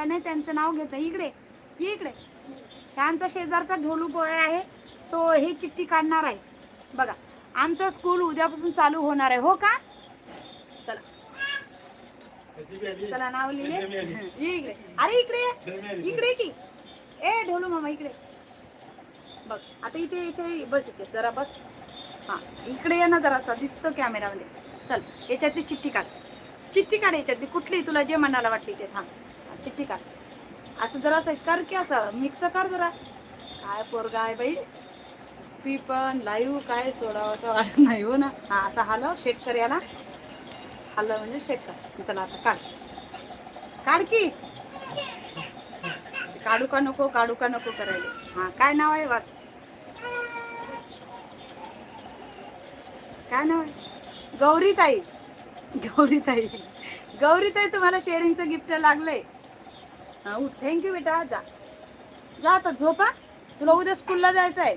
मला नाही त्यांचं नाव घेतं. इकडे ये इकडे. हे आमचा शेजारचा ढोलू बॉय आहे. सो हे चिठ्ठी काढणार आहे. बघा आमचं स्कूल उद्यापासून चालू होणार आहे. हो का? चला चला नाव लिहिले. ये इकडे. अरे इकडे इकडे की. ए ढोलू मामा इकडे बघ. आता इथे याच्या बस इथे जरा बस. हां इकडे ये ना जरासा दिसतो कॅमेरामध्ये. चल याच्यातली चिठ्ठी काढ. चिठ्ठी काढ याच्यातली कुठली तुला जे मनाला वाटली ते. थांब चिठ्ठी काढ. असं जरासं कर की असं मिक्स कर जरा. काय पोरगा आहे बाई. पी पण लाईव्ह काय सोडावं असं वाटत नाही. हो ना. हां असं हलव शेक कर याला. हलव म्हणजे शेक कर. चला आता काढ. काढ की. काढू का नको काढू का नको करायला. हां काय नाव आहे वाच. काय नाव आहे. गौरीताई. गौरीताई. गौरीताई तुम्हाला शेअरिंगचं गिफ्ट लागलंय. हां उठ. थँक्यू बेटा. जा जा आता झोपा. तुला उद्या स्कूलला जायचं आहे.